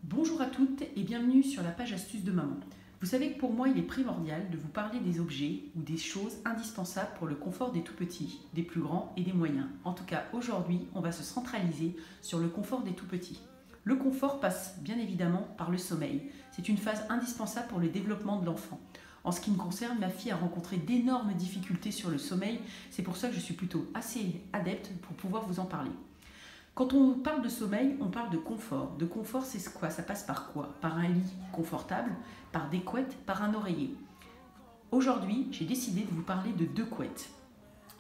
Bonjour à toutes et bienvenue sur la page astuces de maman. Vous savez que pour moi il est primordial de vous parler des objets ou des choses indispensables pour le confort des tout petits, des plus grands et des moyens. En tout cas aujourd'hui on va se centraliser sur le confort des tout petits. Le confort passe bien évidemment par le sommeil. C'est une phase indispensable pour le développement de l'enfant. En ce qui me concerne, ma fille a rencontré d'énormes difficultés sur le sommeil, c'est pour ça que je suis plutôt assez adepte pour pouvoir vous en parler. Quand on parle de sommeil, on parle de confort. De confort, c'est quoi? Ça passe par quoi? Par un lit confortable, par des couettes, par un oreiller. Aujourd'hui, j'ai décidé de vous parler de deux couettes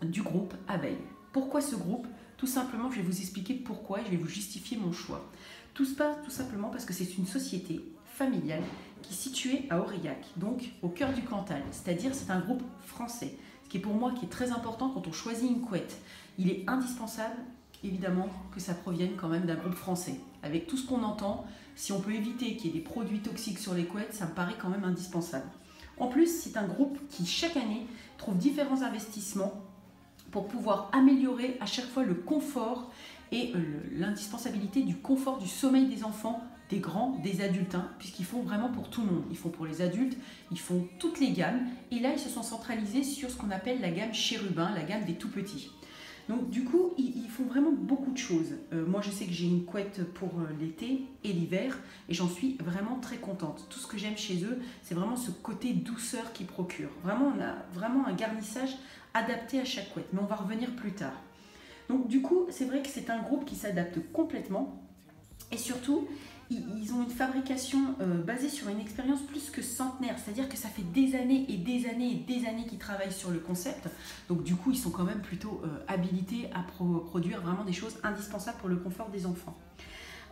du groupe Abeille. Pourquoi ce groupe? Tout simplement, je vais vous expliquer pourquoi et je vais vous justifier mon choix. Tout se passe tout simplement parce que c'est une société familiale qui est située à Aurillac, donc au cœur du Cantal. C'est-à-dire c'est un groupe français, ce qui est pour moi qui est très important quand on choisit une couette. Il est indispensable évidemment que ça provienne quand même d'un groupe français. Avec tout ce qu'on entend, si on peut éviter qu'il y ait des produits toxiques sur les couettes, ça me paraît quand même indispensable. En plus, c'est un groupe qui chaque année trouve différents investissements pour pouvoir améliorer à chaque fois le confort et l'indispensabilité du confort du sommeil des enfants, des grands, des adultes, puisqu'ils font vraiment pour tout le monde. Ils font pour les adultes, ils font toutes les gammes, et là ils se sont centralisés sur ce qu'on appelle la gamme chérubin, la gamme des tout petits. Donc du coup, ils font vraiment beaucoup de choses. Moi, je sais que j'ai une couette pour l'été et l'hiver et j'en suis vraiment très contente. Tout ce que j'aime chez eux, c'est vraiment ce côté douceur qu'ils procurent. Vraiment, on a vraiment un garnissage adapté à chaque couette, mais on va revenir plus tard. Donc du coup, c'est vrai que c'est un groupe qui s'adapte complètement et surtout, ils ont une fabrication basée sur une expérience plus que centenaire, c'est-à-dire que ça fait des années et des années et des années qu'ils travaillent sur le concept. Donc du coup, ils sont quand même plutôt habilités à produire vraiment des choses indispensables pour le confort des enfants.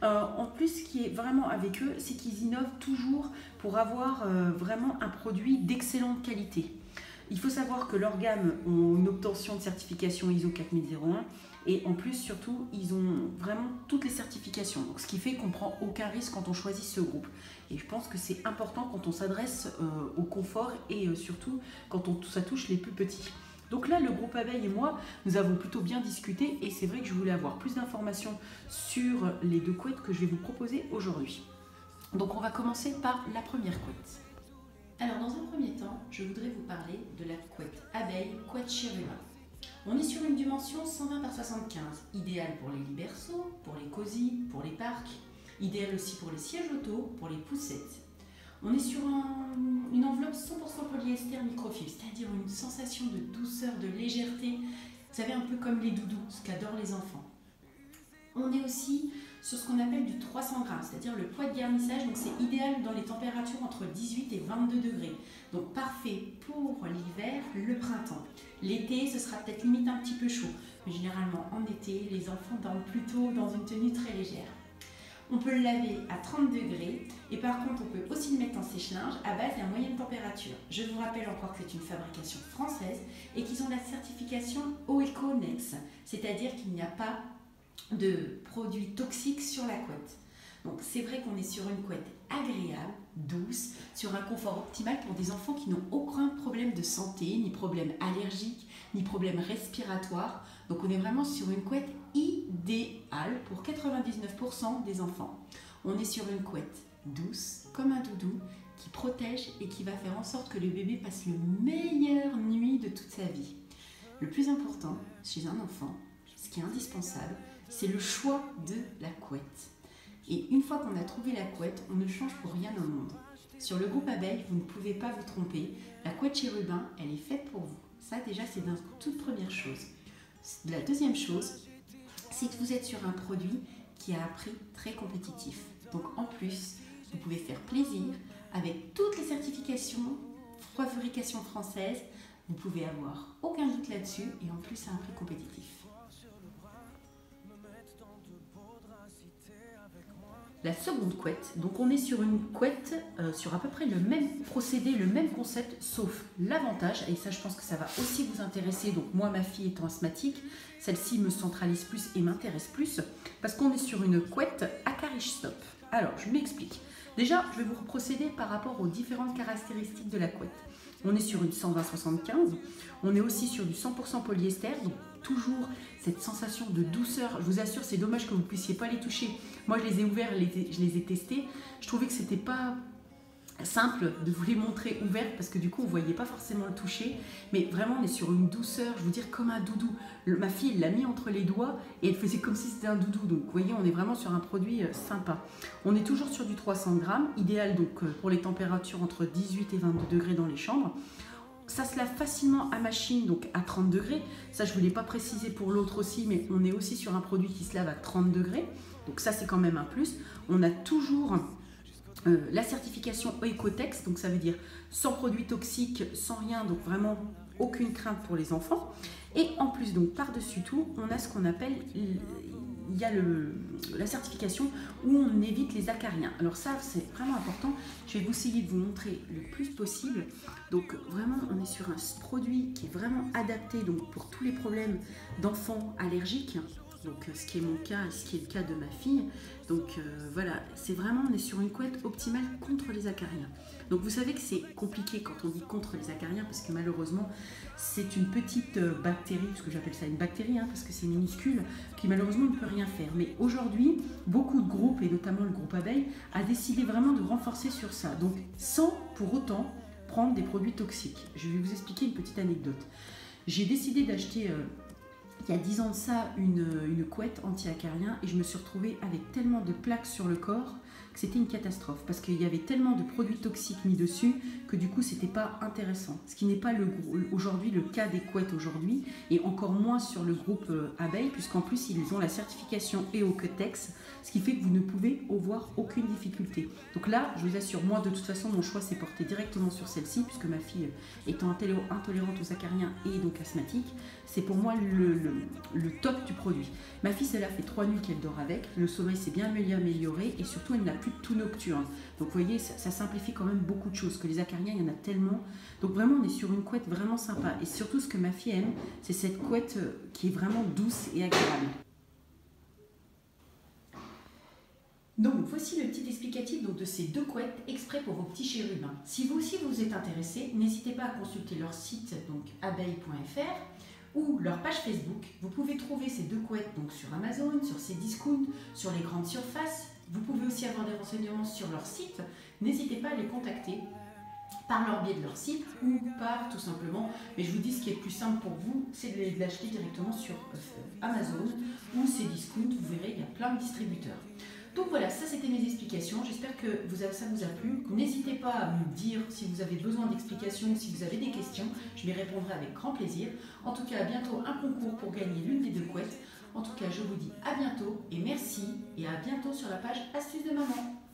En plus, ce qui est vraiment avec eux, c'est qu'ils innovent toujours pour avoir vraiment un produit d'excellente qualité. Il faut savoir que leur gamme ont une obtention de certification ISO 4001 et en plus, surtout, ils ont vraiment toutes les certifications. Donc, ce qui fait qu'on ne prend aucun risque quand on choisit ce groupe. Et je pense que c'est important quand on s'adresse au confort et surtout quand ça touche les plus petits. Donc là, le groupe Abeille et moi, nous avons plutôt bien discuté et c'est vrai que je voulais avoir plus d'informations sur les deux couettes que je vais vous proposer aujourd'hui. Donc, on va commencer par la première couette. Alors dans un premier temps, je voudrais vous parler de la couette Abeille, couette chérubin. On est sur une dimension 120 par 75, idéale pour les lits berceaux, pour les cosy, pour les parcs, idéale aussi pour les sièges auto, pour les poussettes. On est sur une enveloppe 100% polyester microfibre, c'est-à-dire une sensation de douceur, de légèreté, vous savez un peu comme les doudous, ce qu'adorent les enfants. On est aussi sur ce qu'on appelle du 300 grammes, c'est-à-dire le poids de garnissage. Donc c'est idéal dans les températures entre 18 et 22 degrés. Donc parfait pour l'hiver, le printemps. L'été, ce sera peut-être limite un petit peu chaud. Mais généralement en été, les enfants dorment plutôt dans une tenue très légère. On peut le laver à 30 degrés et par contre on peut aussi le mettre en sèche-linge à base de moyenne température. Je vous rappelle encore que c'est une fabrication française et qu'ils ont la certification OECO-NEX, c'est-à-dire qu'il n'y a pas de produits toxiques sur la couette. Donc c'est vrai qu'on est sur une couette agréable, douce, sur un confort optimal pour des enfants qui n'ont aucun problème de santé, ni problème allergique, ni problème respiratoire. Donc on est vraiment sur une couette idéale pour 99% des enfants. On est sur une couette douce, comme un doudou, qui protège et qui va faire en sorte que le bébé passe le meilleure nuit de toute sa vie. Le plus important chez un enfant, ce qui est indispensable, c'est le choix de la couette. Et une fois qu'on a trouvé la couette, on ne change pour rien au monde. Sur le groupe Abeille, vous ne pouvez pas vous tromper. La couette chérubin, elle est faite pour vous. Ça déjà, c'est une toute première chose. La deuxième chose, c'est que vous êtes sur un produit qui a un prix très compétitif. Donc en plus, vous pouvez faire plaisir avec toutes les certifications, fabrication française. Vous pouvez avoir aucun doute là-dessus et en plus, à un prix compétitif. La seconde couette, donc on est sur une couette sur à peu près le même procédé, le même concept, sauf l'avantage, et ça je pense que ça va aussi vous intéresser, donc moi ma fille étant asthmatique, celle-ci me centralise plus et m'intéresse plus, parce qu'on est sur une couette Acarish Stop. Alors je m'explique. Déjà je vais vous procéder par rapport aux différentes caractéristiques de la couette. On est sur une 120-75, on est aussi sur du 100% polyester, donc toujours cette sensation de douceur. Je vous assure, c'est dommage que vous ne puissiez pas les toucher. Moi, je les ai ouverts, je les ai testés. Je trouvais que c'était pas simple de vous les montrer ouverts parce que du coup on ne voyait pas forcément le toucher, mais vraiment on est sur une douceur, je vous dire, comme un doudou. Ma fille elle l'a mis entre les doigts et elle faisait comme si c'était un doudou, donc vous voyez on est vraiment sur un produit sympa. On est toujours sur du 300 grammes, idéal donc pour les températures entre 18 et 22 degrés dans les chambres. Ça se lave facilement à machine, donc à 30 degrés. Ça, je ne voulais pas préciser pour l'autre aussi, mais on est aussi sur un produit qui se lave à 30 degrés. Donc ça, c'est quand même un plus. On a toujours la certification Ecotex, donc ça veut dire sans produits toxiques, sans rien, donc vraiment aucune crainte pour les enfants. Et en plus, donc par-dessus tout, on a ce qu'on appelle, il y a la certification où on évite les acariens. Alors ça, c'est vraiment important. Je vais vous essayer de vous montrer le plus possible. Donc vraiment, on est sur un produit qui est vraiment adapté donc, pour tous les problèmes d'enfants allergiques. Donc ce qui est mon cas et ce qui est le cas de ma fille. Donc voilà, c'est vraiment, on est sur une couette optimale contre les acariens. Donc vous savez que c'est compliqué quand on dit contre les acariens parce que malheureusement c'est une petite bactérie, parce que j'appelle ça une bactérie parce que c'est minuscule, qui malheureusement ne peut rien faire. Mais aujourd'hui, beaucoup de groupes et notamment le groupe Abeille a décidé vraiment de renforcer sur ça. Donc sans pour autant prendre des produits toxiques. Je vais vous expliquer une petite anecdote. J'ai décidé d'acheter il y a 10 ans de ça une couette anti-acarien et je me suis retrouvée avec tellement de plaques sur le corps que c'était une catastrophe parce qu'il y avait tellement de produits toxiques mis dessus que du coup c'était pas intéressant. Ce qui n'est pas aujourd'hui le cas des couettes aujourd'hui et encore moins sur le groupe Abeille puisqu'en plus ils ont la certification Ecotex, ce qui fait que vous ne pouvez avoir aucune difficulté. Donc là, je vous assure, moi de toute façon mon choix s'est porté directement sur celle-ci puisque ma fille étant intolérante aux acariens et donc asthmatique, c'est pour moi le top du produit. Ma fille, celle-là fait 3 nuits qu'elle dort avec, le sommeil s'est bien amélioré et surtout elle n'a plus de toux nocturne. Donc vous voyez, ça simplifie quand même beaucoup de choses, que les acariens, il y en a tellement. Donc vraiment, on est sur une couette vraiment sympa. Et surtout, ce que ma fille aime, c'est cette couette qui est vraiment douce et agréable. Donc voici le petit explicatif donc, de ces deux couettes exprès pour vos petits chérubins. Si vous aussi vous êtes intéressé, n'hésitez pas à consulter leur site donc abeille.fr ou leur page Facebook. Vous pouvez trouver ces deux couettes donc, sur Amazon, sur Cdiscount, sur les grandes surfaces. Vous pouvez aussi avoir des renseignements sur leur site. N'hésitez pas à les contacter par leur biais de leur site ou par tout simplement, mais je vous dis ce qui est le plus simple pour vous, c'est de l'acheter directement sur Amazon ou Cdiscount. Vous verrez, il y a plein de distributeurs. Donc voilà, ça c'était mes explications. J'espère que ça vous a plu. N'hésitez pas à me dire si vous avez besoin d'explications ou si vous avez des questions. Je m'y répondrai avec grand plaisir. En tout cas, à bientôt un concours pour gagner l'une des deux couettes. En tout cas, je vous dis à bientôt et merci et à bientôt sur la page Astuces de Maman.